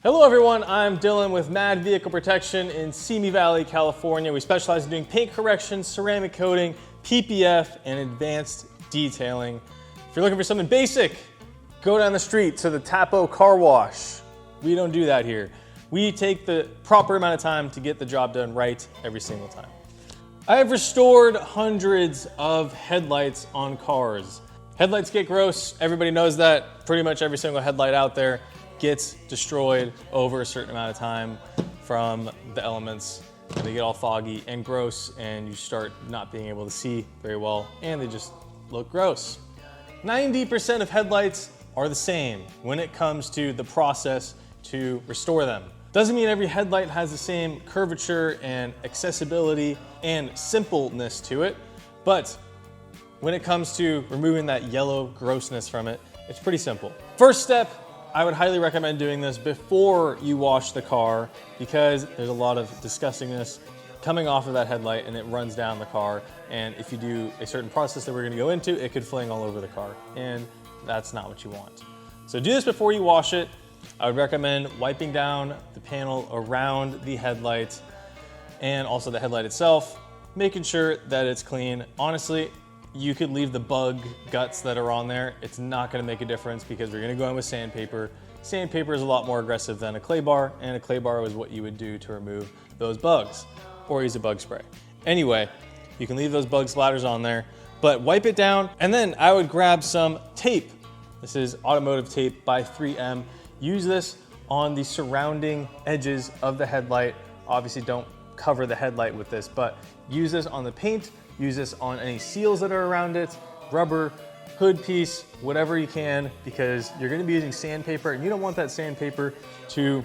Hello everyone, I'm Dylan with Mad Vehicle Protection in Simi Valley, California. We specialize in doing paint correction, ceramic coating, PPF, and advanced detailing. If you're looking for something basic, go down the street to the Tapo Car Wash. We don't do that here. We take the proper amount of time to get the job done right every single time. I have restored hundreds of headlights on cars. Headlights get gross, everybody knows that. Pretty much every single headlight out there gets destroyed over a certain amount of time from the elements, and they get all foggy and gross, and you start not being able to see very well, and they just look gross. 90% of headlights are the same when it comes to the process to restore them. Doesn't mean every headlight has the same curvature and accessibility and simpleness to it, but when it comes to removing that yellow grossness from it, it's pretty simple. First step, I would highly recommend doing this before you wash the car because there's a lot of disgustingness coming off of that headlight and it runs down the car. And if you do a certain process that we're gonna go into, it could fling all over the car, and that's not what you want. So do this before you wash it. I would recommend wiping down the panel around the headlight and also the headlight itself, making sure that it's clean. Honestly, you could leave the bug guts that are on there. It's not gonna make a difference because we're gonna go in with sandpaper. Sandpaper is a lot more aggressive than a clay bar, and a clay bar is what you would do to remove those bugs, or use a bug spray. Anyway, you can leave those bug splatters on there, but wipe it down, and then I would grab some tape. This is automotive tape by 3M. Use this on the surrounding edges of the headlight. Obviously don't cover the headlight with this, but use this on the paint, use this on any seals that are around it, rubber, hood piece, whatever you can, because you're gonna be using sandpaper and you don't want that sandpaper to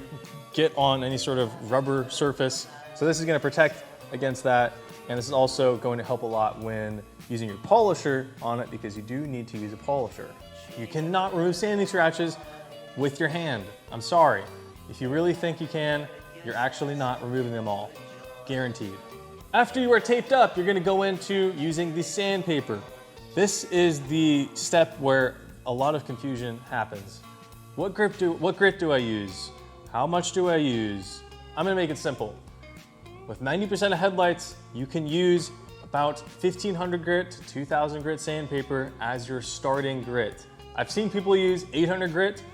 get on any sort of rubber surface. So this is gonna protect against that. And this is also going to help a lot when using your polisher on it, because you do need to use a polisher. You cannot remove sanding scratches with your hand. I'm sorry. If you really think you can, you're actually not removing them all, guaranteed. After you are taped up, you're gonna go into using the sandpaper. This is the step where a lot of confusion happens. What grit do I use? How much do I use? I'm gonna make it simple. With 90% of headlights, you can use about 1500 grit to 2000 grit sandpaper as your starting grit. I've seen people use 800 grit.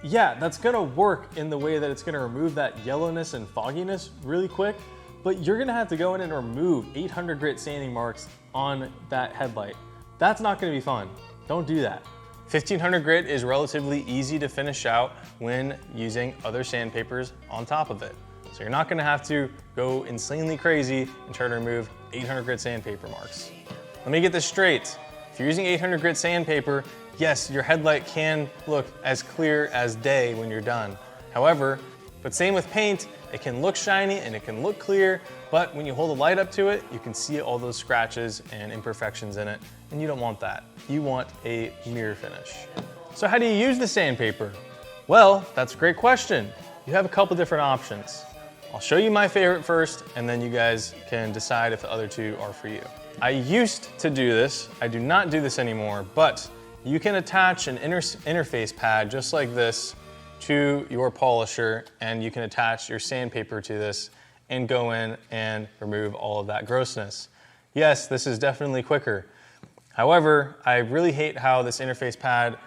Yeah, that's gonna work in the way that it's gonna remove that yellowness and fogginess really quick, but you're gonna have to go in and remove 800 grit sanding marks on that headlight. That's not gonna be fun. Don't do that. 1500 grit is relatively easy to finish out when using other sandpapers on top of it. So you're not gonna have to go insanely crazy and try to remove 800 grit sandpaper marks. Let me get this straight. If you're using 800 grit sandpaper, yes, your headlight can look as clear as day when you're done. However, but same with paint, it can look shiny and it can look clear, but when you hold the light up to it, you can see all those scratches and imperfections in it, and you don't want that. You want a mirror finish. So how do you use the sandpaper? Well, that's a great question. You have a couple different options. I'll show you my favorite first, and then you guys can decide if the other two are for you. I used to do this. I do not do this anymore, but you can attach an interface pad just like this to your polisher, and you can attach your sandpaper to this and go in and remove all of that grossness. Yes, this is definitely quicker. However, I really hate how this interface pad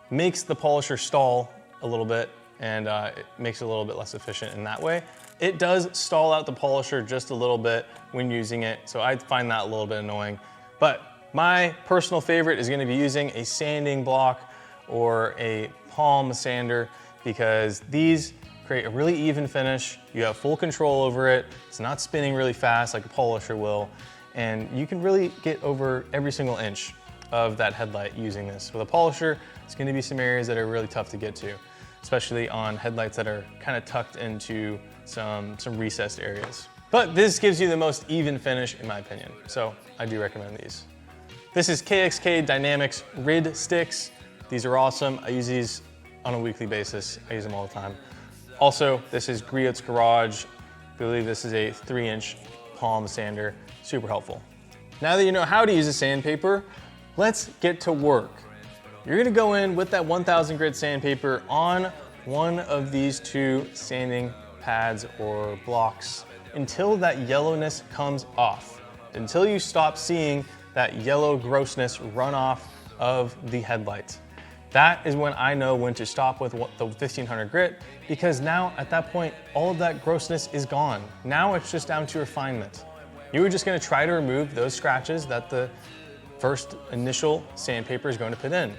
makes the polisher stall a little bit, and it makes it a little bit less efficient in that way. It does stall out the polisher just a little bit when using it, so I find that a little bit annoying. But my personal favorite is gonna be using a sanding block or a palm sander, because these create a really even finish. You have full control over it. It's not spinning really fast like a polisher will, and you can really get over every single inch of that headlight using this. With a polisher, it's gonna be some areas that are really tough to get to, especially on headlights that are kind of tucked into some recessed areas. But this gives you the most even finish in my opinion, so I do recommend these. This is KXK Dynamics Rid Sticks. These are awesome. I use these on a weekly basis. I use them all the time. Also, this is Griot's Garage. I believe this is a 3-inch palm sander. Super helpful. Now that you know how to use a sandpaper, let's get to work. You're gonna go in with that 1000 grit sandpaper on one of these two sanding pads or blocks until that yellowness comes off, until you stop seeing that yellow grossness run off of the headlights. That is when I know when to stop with the 1500 grit, because now at that point, all of that grossness is gone. Now it's just down to refinement. You were just gonna try to remove those scratches that the first initial sandpaper is going to put in.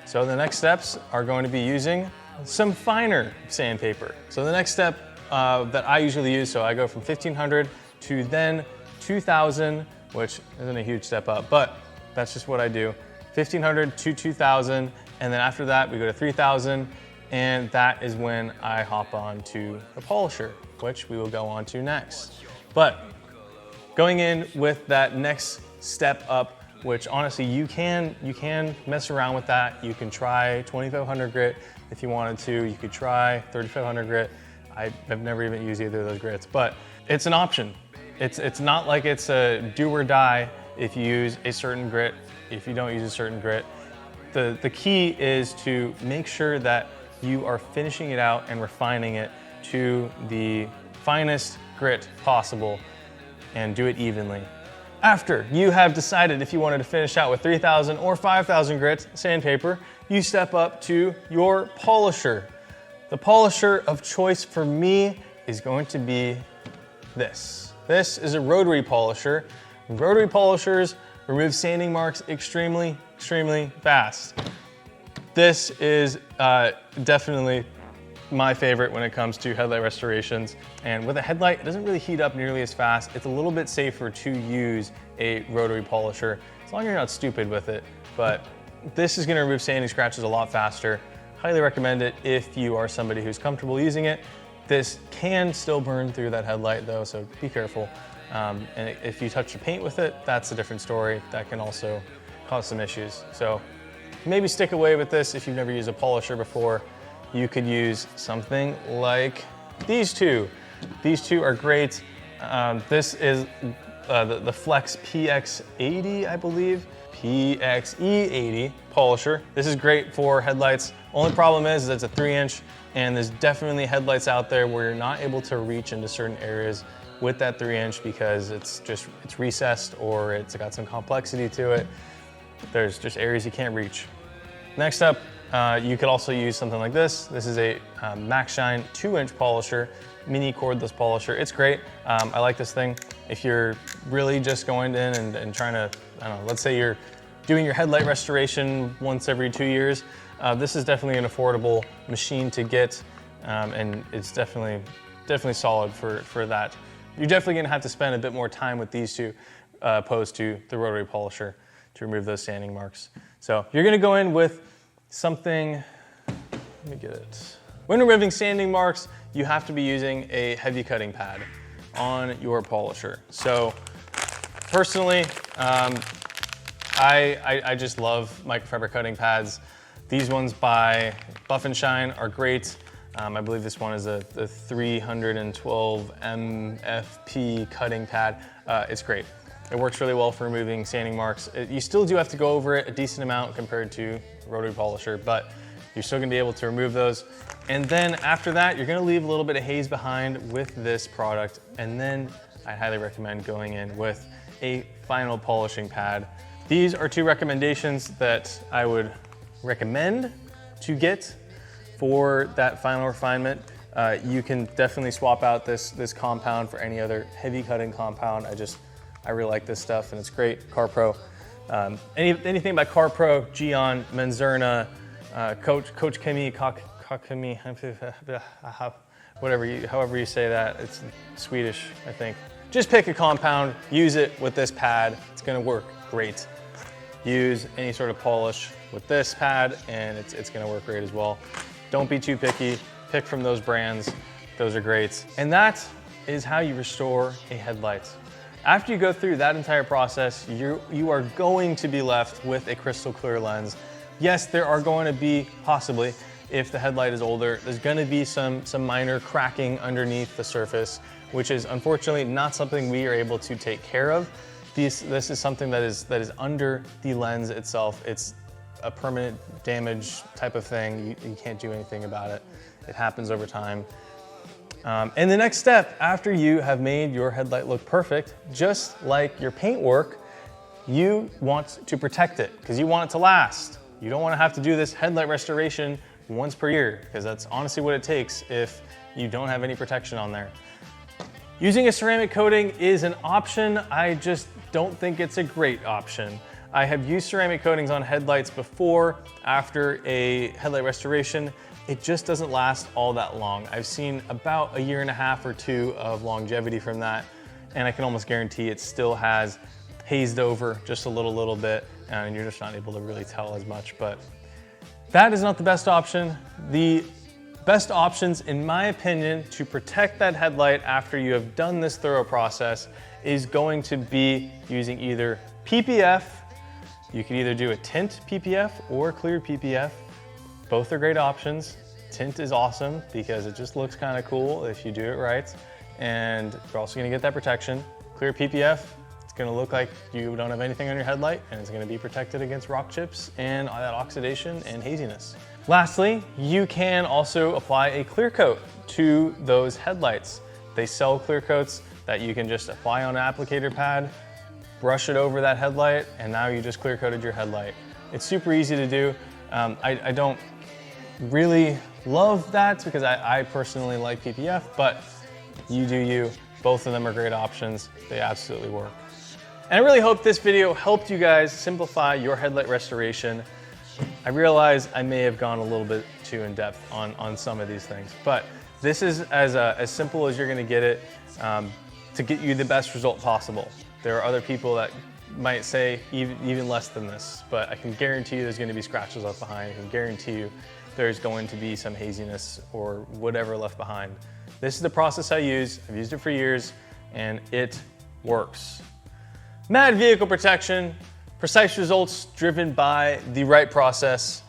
So the next steps are going to be using some finer sandpaper. So the next step that I usually use, so I go from 1500 to then 2000, which isn't a huge step up, but that's just what I do. 1500 to 2000, and then after that we go to 3000, and that is when I hop on to the polisher, which we will go on to next. But going in with that next step up, which honestly you can mess around with that. You can try 2500 grit if you wanted to. You could try 3500 grit. I have never even used either of those grits, but it's an option. It's not like it's a do or die if you use a certain grit, if you don't use a certain grit. The key is to make sure that you are finishing it out and refining it to the finest grit possible and do it evenly. After you have decided if you wanted to finish out with 3000 or 5000 grit sandpaper, you step up to your polisher. The polisher of choice for me is going to be this. This is a rotary polisher. Rotary polishers remove sanding marks extremely fast. This is definitely my favorite when it comes to headlight restorations. And with a headlight, it doesn't really heat up nearly as fast. It's a little bit safer to use a rotary polisher, as long as you're not stupid with it. But this is gonna remove sanding scratches a lot faster. Highly recommend it if you are somebody who's comfortable using it. This can still burn through that headlight though, so be careful. And if you touch the paint with it, that's a different story. That can also cause some issues. So maybe stick away with this if you've never used a polisher before. You could use something like these two. These two are great. This is the Flex PX80, I believe. PXE80 polisher. This is great for headlights. Only problem is it's a 3-inch, and there's definitely headlights out there where you're not able to reach into certain areas with that 3-inch because it's recessed or it's got some complexity to it. There's just areas you can't reach. Next up, you could also use something like this. This is a Max Shine 2-inch polisher, mini cordless polisher. It's great. I like this thing. If you're really just going in and trying to, I don't know, let's say you're doing your headlight restoration once every 2 years, this is definitely an affordable machine to get, and it's definitely solid for that. You're definitely gonna have to spend a bit more time with these two opposed to the rotary polisher to remove those sanding marks. So you're gonna go in with something, let me get it. When removing sanding marks, you have to be using a heavy cutting pad on your polisher. So personally, I just love microfiber cutting pads. These ones by Buff and Shine are great. I believe this one is the 312 MFP cutting pad. It's great. It works really well for removing sanding marks. You still do have to go over it a decent amount compared to rotary polisher, but you're still gonna be able to remove those. And then after that, you're gonna leave a little bit of haze behind with this product. And then I highly recommend going in with a final polishing pad. These are two recommendations that I would recommend to get for that final refinement. You can definitely swap out this compound for any other heavy cutting compound. I really like this stuff and it's great. CarPro. Anything by CarPro, Gion, Menzerna, Coach Kimi, Kakimi, however you say that. It's Swedish, I think. Just pick a compound, use it with this pad. It's gonna work great. Use any sort of polish with this pad and it's gonna work great as well. Don't be too picky. Pick from those brands. Those are great. And that is how you restore a headlight. After you go through that entire process, you are going to be left with a crystal clear lens. Yes, there are going to be, possibly, if the headlight is older, there's gonna be some minor cracking underneath the surface, which is unfortunately not something we are able to take care of. This is something that is under the lens itself. It's a permanent damage type of thing. You can't do anything about it. It happens over time. And the next step, after you have made your headlight look perfect, just like your paint work, you want to protect it because you want it to last. You don't want to have to do this headlight restoration once per year, because that's honestly what it takes if you don't have any protection on there. Using a ceramic coating is an option. I just don't think it's a great option. I have used ceramic coatings on headlights before, after a headlight restoration. It just doesn't last all that long. I've seen about 1.5 years or 2 years of longevity from that, and I can almost guarantee it still has hazed over just a little bit, and you're just not able to really tell as much. But that is not the best option. The best options, in my opinion, to protect that headlight after you have done this thorough process is going to be using either PPF. You can either do a tint PPF or clear PPF. Both are great options. Tint is awesome because it just looks kind of cool if you do it right. And you're also gonna get that protection. Clear PPF, it's gonna look like you don't have anything on your headlight, and it's gonna be protected against rock chips and all that oxidation and haziness. Lastly, you can also apply a clear coat to those headlights. They sell clear coats that you can just apply on an applicator pad, brush it over that headlight, and now you just clear coated your headlight. It's super easy to do. I don't really love that because I personally like PPF, but you do you. Both of them are great options. They absolutely work. And I really hope this video helped you guys simplify your headlight restoration. I realize I may have gone a little bit too in depth on some of these things, but this is as simple as you're gonna get it to get you the best result possible. There are other people that might say even less than this, but I can guarantee you there's gonna be scratches left behind. I can guarantee you there's going to be some haziness or whatever left behind. This is the process I use. I've used it for years and it works. Mad vehicle protection, precise results driven by the right process.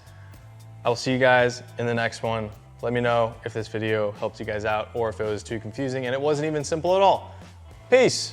I will see you guys in the next one. Let me know if this video helped you guys out or if it was too confusing and it wasn't even simple at all. Peace.